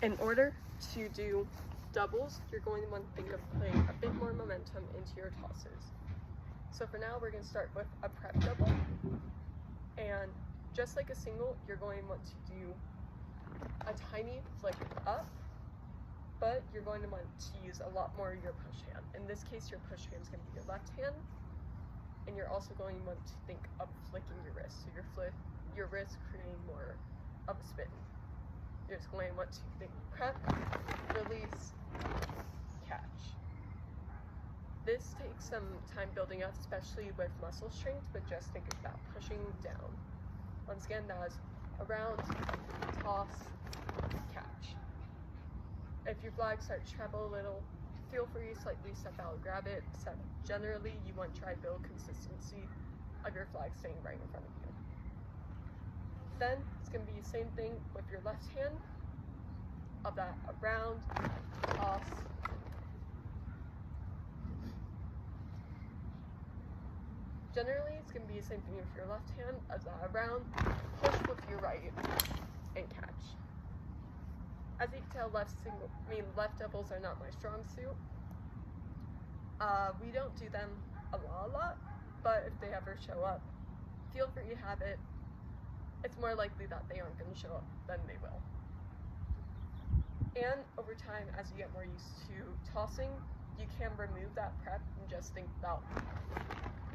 In order to do doubles, you're going to want to think of putting a bit more momentum into your tosses. So for now, we're going to start with a prep double. And just like a single, you're going to want to do a tiny flick up, but you're going to want to use a lot more of your push hand. In this case, your push hand is going to be your left hand, and you're also going to want to think of flicking your wrist. So your wrist creating more of a spin. You're just going to want to think prep, release, catch. This takes some time building up, especially with muscle strength, but just think about pushing down. Once again, that is around, toss, catch. If your flag starts to travel a little, feel free to slightly step out and grab it. So generally, you want to try to build consistency of your flag staying right in front of you. Then it's going to be the same thing with your left hand, of that around, toss, generally it's going to be the same thing with your left hand as that around, push with your right, and catch. As you can tell, left doubles are not my strong suit. We don't do them a lot, but if they ever show up, feel free to have it. It's more likely that they aren't going to show up than they will. And over time, as you get more used to tossing, you can remove that prep and just think about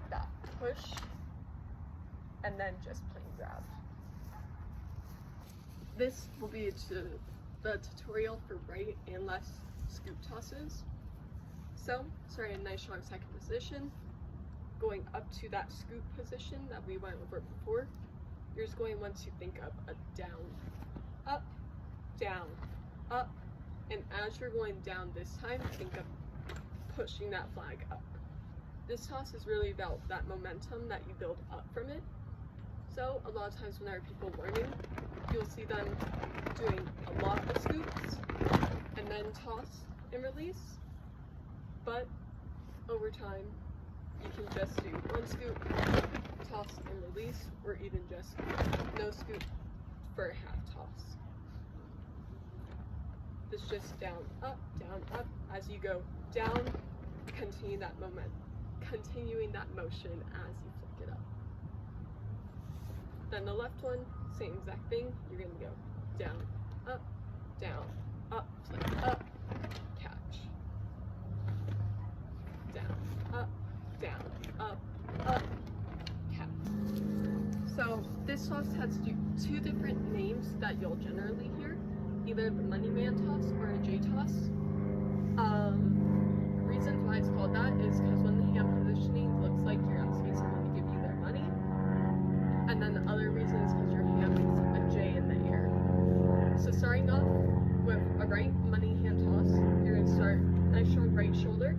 that push and then just plain grab. This will be the tutorial for right and left scoop tosses. So, starting in a nice strong second position, going up to that scoop position that we went over before, you're just going to want to think of a down, up, and as you're going down this time, think of pushing that flag up. This toss is really about that momentum that you build up from it. So a lot of times whenever people are learning, you'll see them doing a lot of scoops and then toss and release. But over time, you can just do one scoop, toss and release, or even just no scoop for a half toss. This just down, up, as you go down, continuing that motion as you flick it up. Then the left one, same exact thing, you're gonna go down, up, flick up, catch. Down, up, catch. So this toss has two different names that you'll generally hear, either the money man toss or a J toss. Reasons why it's called that is because when the hand positioning looks like you're asking someone to give you their money, and then the other reason is because your hand makes a J in the air. So starting off with a right money hand toss, you're going to start nice strong right shoulder,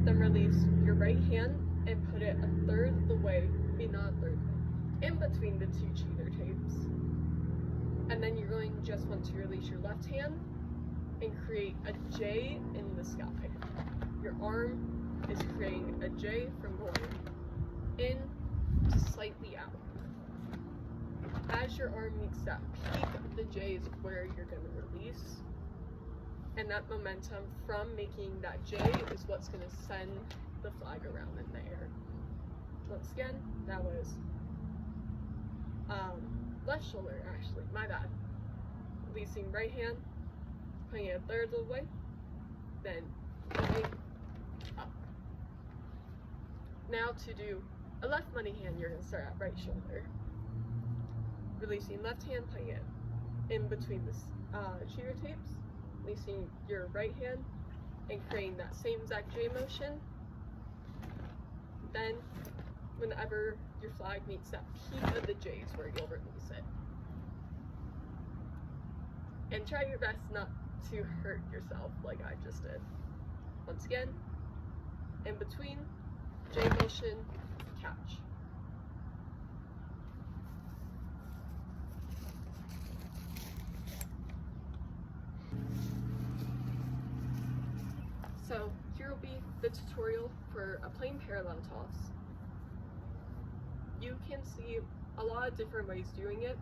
then release your right hand and put it a third of the way, not a third, in between the two cheater tapes. And then you're going to just want to release your left hand and create a J in the sky. Your arm is creating a J from going in to slightly out. As your arm meets that peak of the J is where you're going to release. And that momentum from making that J is what's going to send the flag around in the air. Once again, that was left shoulder, actually, my bad. Releasing right hand, putting it a third of the way, then going up. Now to do a left money hand, you're going to start at right shoulder. Releasing left hand, putting it in between the cheater tapes, releasing your right hand, and creating that same exact J motion. Then, whenever your flag meets that peak of the J is where you'll release it. And try your best not to hurt yourself like I just did. Once again, in between, J motion, catch. So here will be the tutorial for a plain parallel toss. You can see a lot of different ways doing it.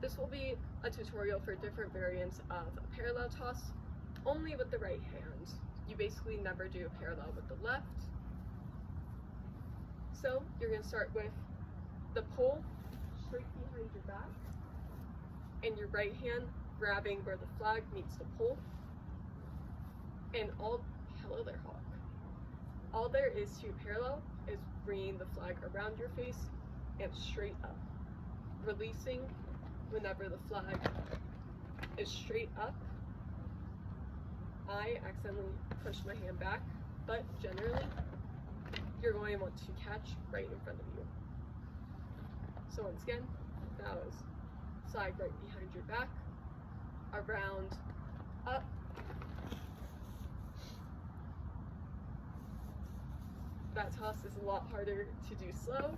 This will be a tutorial for different variants of a parallel toss, only with the right hand. You basically never do a parallel with the left. So you're going to start with the pole straight behind your back, and your right hand grabbing where the flag meets the pole. And hello there, Hawk. All there is to parallel is bringing the flag around your face and straight up, releasing whenever the flag is straight up. I accidentally pushed my hand back, but generally you're going to want to catch right in front of you. So once again, that was slide right behind your back, around, up, that toss is a lot harder to do slow.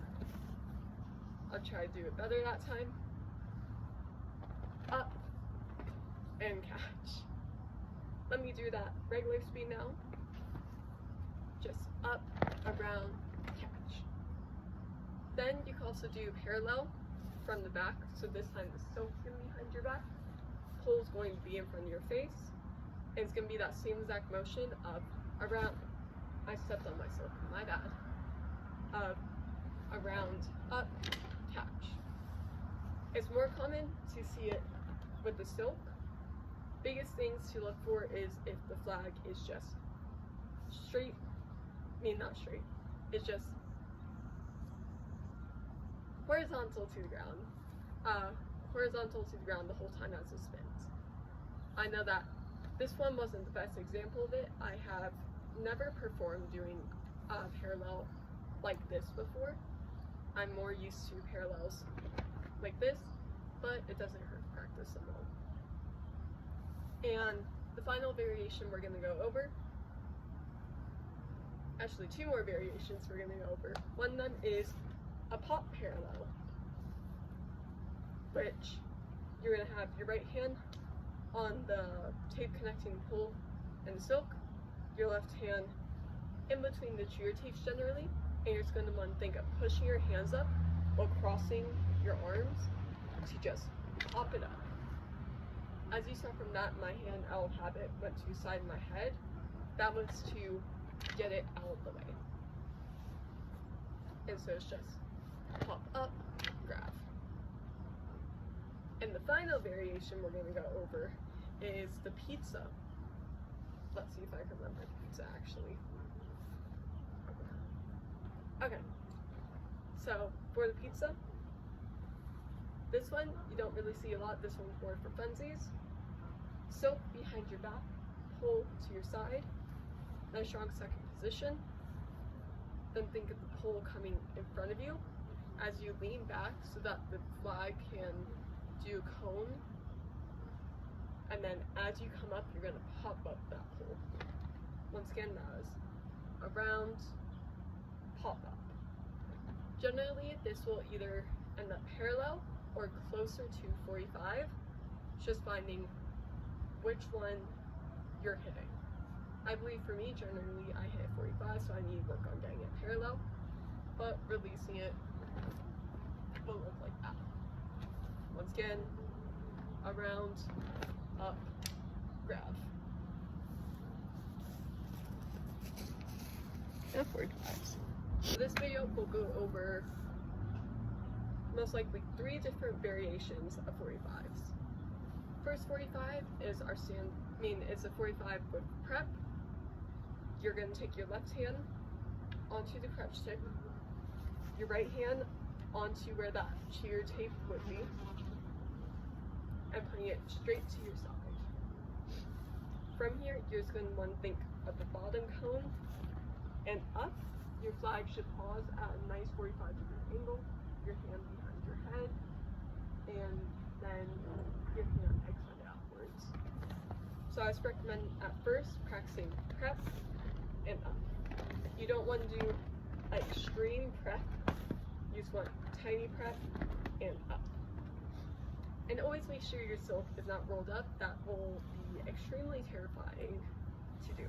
I'll try to do it better that time. Up and catch. Let me do that regular speed now. Just up, around, catch. Then you can also do parallel from the back. So this time the silk's going to be behind your back, pole's going to be in front of your face, and it's going to be that same exact motion of around. I stepped on my silk, my bad. Around, up, catch. It's more common to see it with the silk. Biggest things to look for is if the flag is just straight, not straight, it's just horizontal to the ground. Horizontal to the ground the whole time as it spins. I know that this one wasn't the best example of it. I have never performed doing parallel like this before. I'm more used to parallels like this, but it doesn't hurt to practice them all. And the final variation we're going to go over, actually two more variations we're going to go over. One of them is a pop parallel, which you're going to have your right hand on the tape connecting the pole and the silk, your left hand in between the cheer tapes generally, and you're just going to want to think of pushing your hands up while crossing your arms to just pop it up. As you saw from that, my hand out of habit went to the side of my head. That was to get it out of the way. And so it's just pop up, grab. And the final variation we're going to go over is the pizza. Let's see if I can remember the pizza actually. Okay, so for the pizza, this one you don't really see a lot. This one's more for funsies. Silk behind your back, pull to your side, nice strong second position. Then think of the pole coming in front of you as you lean back so that the flag can do a cone. And then as you come up, you're going to pop up that pole. Once again, that is around, pop up. Generally, this will either end up parallel or closer to 45, just finding which one you're hitting. I believe for me, generally, I hit 45, so I need to work on getting it parallel, but releasing it will look like that. Once again, around, up, grab. And 45s. So this video will go over most likely 3 different variations of 45s. First 45 is our it's a 45 with prep. You're going to take your left hand onto the crutch stick, your right hand onto where that cheer tape would be, and putting it straight to your side. From here, you're just going to want to think of the bottom cone and up. Your flag should pause at a nice 45-degree angle, your hand behind your head, and then your hand extended outwards. So I just recommend at first practicing prep and up. You don't want to do extreme prep, you just want tiny prep and up. And always make sure your silk is not rolled up. That will be extremely terrifying to do.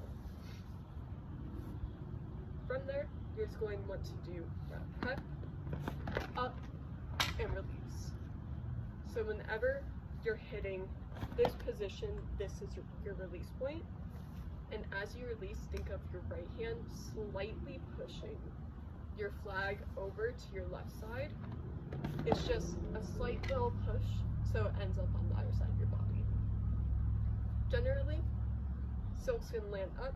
From there, you're just going to want to do prep, up, and release. So whenever you're hitting this position, this is your release point. And as you release, think of your right hand slightly pushing your flag over to your left side. It's just a slight little push, so it ends up on the other side of your body. Generally, silk's gonna land up,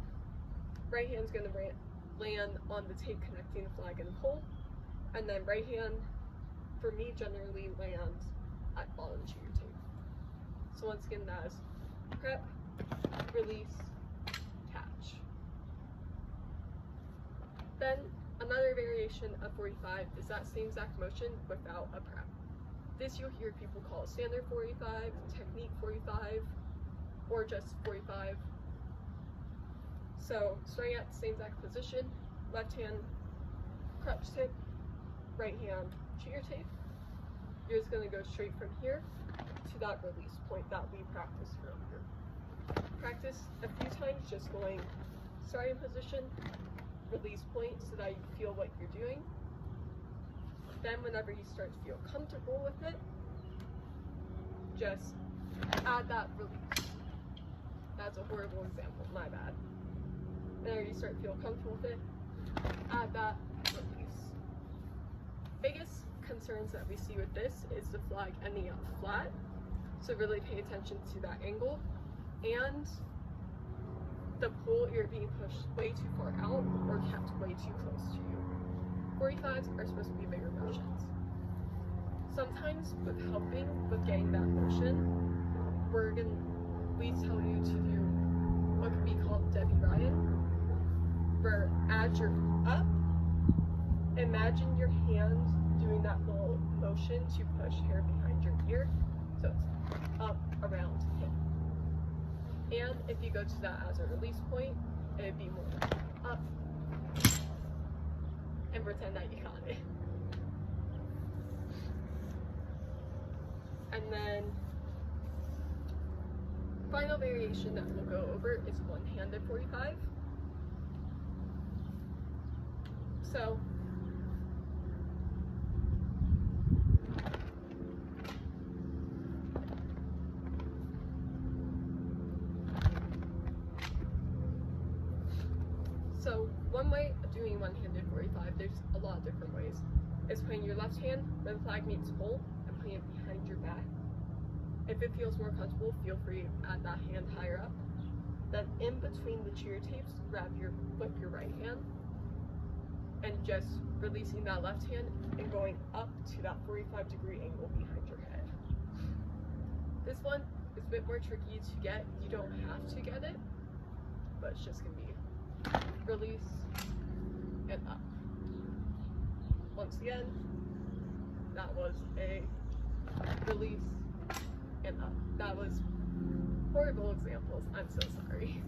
right hand's gonna land on the tape connecting the flag and the pole, and then right hand, for me, generally lands at bottom cheer tape. So once again, that is prep, release, catch. Then another variation of 45 is that same exact motion without a prep. This you'll hear people call standard 45, technique 45, or just 45. So starting at the same exact position, left hand crutch tip, right hand cheer tape. You're just going to go straight from here to that release point that we practiced earlier. Practice a few times just going starting position, release point so that you feel what you're doing. Then whenever you start to feel comfortable with it, just add that release. That's a horrible example, my bad. Whenever you start to feel comfortable with it, add that release. Biggest concerns that we see with this is the flag ending up flat, so really pay attention to that angle, and the pole you're being pushed way too far out or kept way too close to you. 45s are supposed to be bigger motions. Sometimes with helping with getting that motion, we tell you to do what could be called Debbie Ryan, where as you're up, imagine your hand doing that little motion to push hair behind your ear, so it's up, around, hip. And if you go to that as a release point, it'd be more up, and pretend that you got it. And then, final variation that we'll go over is one-handed 45. So, one way of doing one-handed 45, there's a lot of different ways, is putting your left hand where the flag meets pole and putting it behind your back. If it feels more comfortable, feel free to add that hand higher up. Then in between the cheer tapes, flip your right hand, and just releasing that left hand and going up to that 45-degree angle behind your head. This one is a bit more tricky to get. You don't have to get it, but it's just gonna be release and up. Once again, that was a release and up. That was horrible examples. I'm so sorry.